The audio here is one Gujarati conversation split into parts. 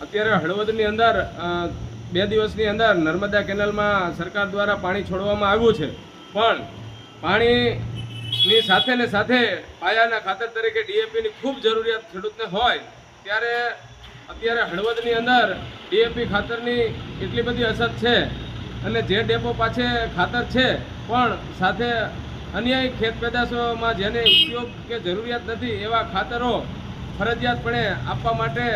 અત્યારે હળવદની અંદર 2 દિવસની અંદર નર્મદા કેનાલમાં સરકાર દ્વારા પાણી છોડવામાં આવ્યું છે, પણ પાણીની સાથે ને સાથે પાયાના ખાતર તરીકે ડીએપીની ખૂબ જરૂરિયાત ખેડૂતને હોય ત્યારે અત્યારે હળવદની અંદર ડીએપી ખાતરની એટલી બધી અછત છે અને જે ડેપો પાસે ખાતર છે પણ સાથે અન્ય ખેત પેદાશોમાં જેને ઉપયોગ કે જરૂરિયાત નથી એવા ખાતરો ફરજિયાતપણે આપવા માટે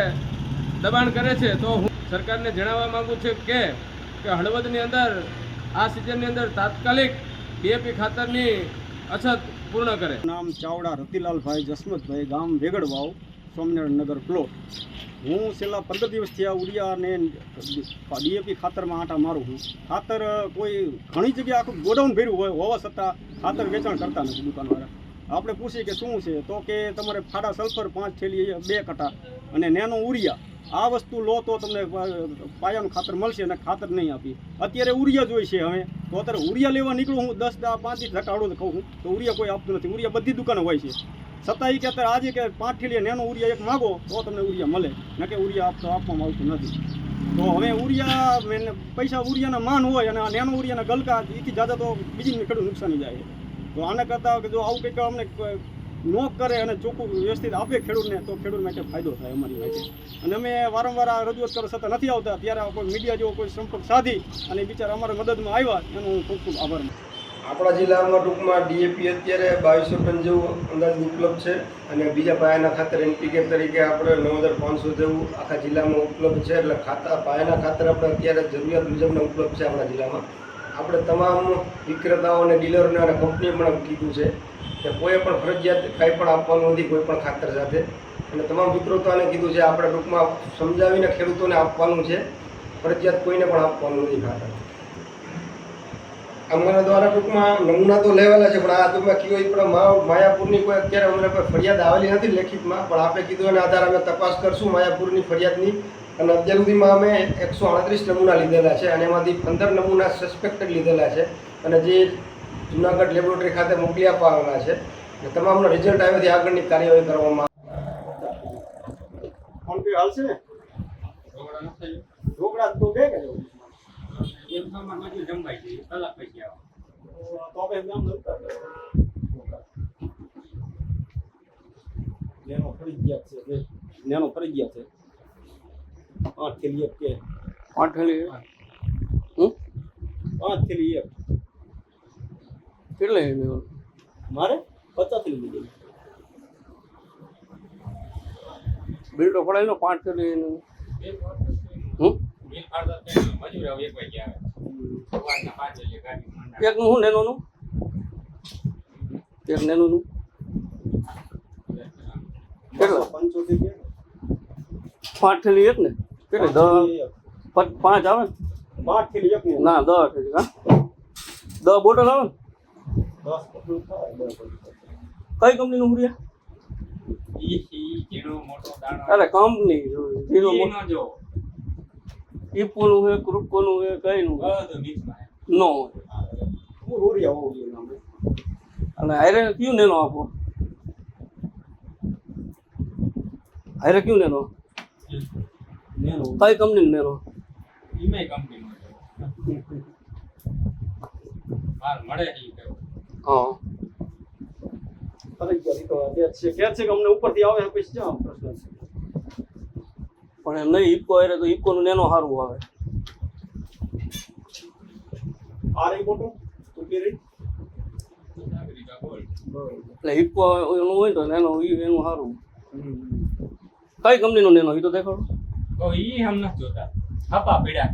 દબાણ કરે છે। તો હું સરકારને જણાવવા માગું છું કે હળવદની અંદર આ સિઝનની અંદર તાત્કાલિક ડીએપી ખાતરની અછત પૂર્ણ કરે। નામ ચાવડા રતિલાલભાઈ જસમતભાઈ, ગામ વેગડવાવ, સ્વામિનારાયણ નગર પ્લોટ। હું છેલ્લા 15 દિવસથી આ ઉડિયા અને ડીએપી ખાતરમાં આંટા મારું છું। ખાતર કોઈ ઘણી જગ્યાએ આખું ગોડાઉન ભર્યું હોવા છતાં ખાતર વેચાણ કરતા નથી દુકાનવાળા। આપણે પૂછીએ કે શું છે, તો કે તમારે ફાડા સલ્ફર 5 થેલી 2 કટા અને નેનો ઉરિયા આ વસ્તુ લો તો તમને પાયાનું ખાતર મળશે અને ખાતર નહીં આપી। અત્યારે ઉરિયા જોઈ છે હવે, તો અત્યારે ઉરિયા લેવા નીકળું હું 10-5 ઘટાડો કહું છું તો ઉરિયા કોઈ આપતું નથી। ઉરિયા બધી દુકાનો હોય છે, છતાં કે અત્યારે આજે કે 5 થેલી નેનો ઉરિયા એક માગો તો તમને ઉરિયા મળે, ન કે ઉરિયા આપવામાં આવતું નથી। તો હવે ઉરિયા પૈસા ઉરિયાના માન હોય અને નેનો ઉરિયાના ગલકા એથી જ્યાદા તો બીજી ખેડૂત નુકસાની જાય। તો આના કરતાં જો આવું કંઈક અમને નો કરે અને ચોખ્ખું વ્યવસ્થિત આપે ખેડૂતને તો ખેડૂત માટે ફાયદો થાય અમારી માટે। અને અમે વારંવાર આ રજૂઆત કરવા છતાં નથી આવતા, ત્યારે કોઈ મીડિયા જેવો કોઈ સંપર્ક સાધી અને બિચારા અમારા મદદમાં આવ્યા, એનો હું ખૂબ ખૂબ આભાર માનું। આપણા જિલ્લામાં ટૂંકમાં ડીએપી અત્યારે 2200 ટન જેવું અંદાજ ઉપલબ્ધ છે અને બીજા પાયાના ખાતર એનપીકે તરીકે આપણે 9500 જેવું આખા જિલ્લામાં ઉપલબ્ધ છે। એટલે પાયાના ખાતર આપણે અત્યારે જરૂરિયાત મુજબના ઉપલબ્ધ છે આપણા જિલ્લામાં। આપણે તમામ વિક્રેતાઓ અને ડીલરોને અને કંપનીએ પણ કીધું છે કે કોઈ પણ ફરજિયાત કાંઈ પણ આપવાનું નથી કોઈ પણ ખાતર સાથે, અને તમામ વિક્રેતાઓને કીધું છે આપણે ટૂંકમાં સમજાવીને ખેડૂતોને આપવાનું છે, ફરજિયાત કોઈને પણ આપવાનું નથી ખાતર। અમારા દ્વારા ટૂંકમાં નમૂના તો લેવાલા છે, પણ આ ટૂંકમાં કીધું પણ માયાપુરની કોઈ અત્યારે અમને કોઈ ફરિયાદ આવેલી નથી લેખિતમાં, પણ આપણે કીધું એના આધારે અમે તપાસ કરશું માયાપુરની ફરિયાદની। અને અત્યાર સુધીમાં અમે 138 નમૂના લીધેલા છે અને એમાંથી 15 નમૂના સસ્પેક્ટેડ લીધેલા છે અને જે જૂનાગઢ લેબોરેટરી ખાતે મોકલી આપવાના છે અને તમામના રિઝલ્ટ આવ્યાથી આગળની કાર્યવાહી કરવામાં હાલશે ને ઢોકળા તો બે કે નેનો ફરજિયાત છે 5 થેલી એક કે 5 થેલી 5 થેલી એક કેટલે મારે 50 થેલી લીધી। બિલ તો પડાય 5 થેલી એકનું શું નેનોનું એક નેનોનું કેટલા 75 5 થેલી એક ને કેટલે 5 આવે 5 થેલી એક ના 10 થેલી હા 10 બોટલ આવે ને 10 બોટલ થાય 10 કઈ કંપનીનું ઉરિયા અરે કંપની ઈપોનું હે ક્રુપકોનું હે કઈનું નો ઉરિયા હોવું જોઈએ અને હારે કયું નેનો આપો હારે કયું નેનો નેનો કઈ કંપની નેનો ઈમે કંપની માલ મળે હા ફરજિયાત તો જે છે કે અમને ઉપરથી આવે પછી ક્યાં પ્રશ્ન છે, પણ એમ નહીં ઈપકો હારે તો ઈપકોનું નેનો સારું આવે। આ રહી બોટલ ઉપરી એટલે ઈપકો એનું હોય તો નેનો એનું સારું। કઈ કંપનીનો નેનો એ તો દેખાડો। ઈ હમ નથી જોતા, હપા પીડા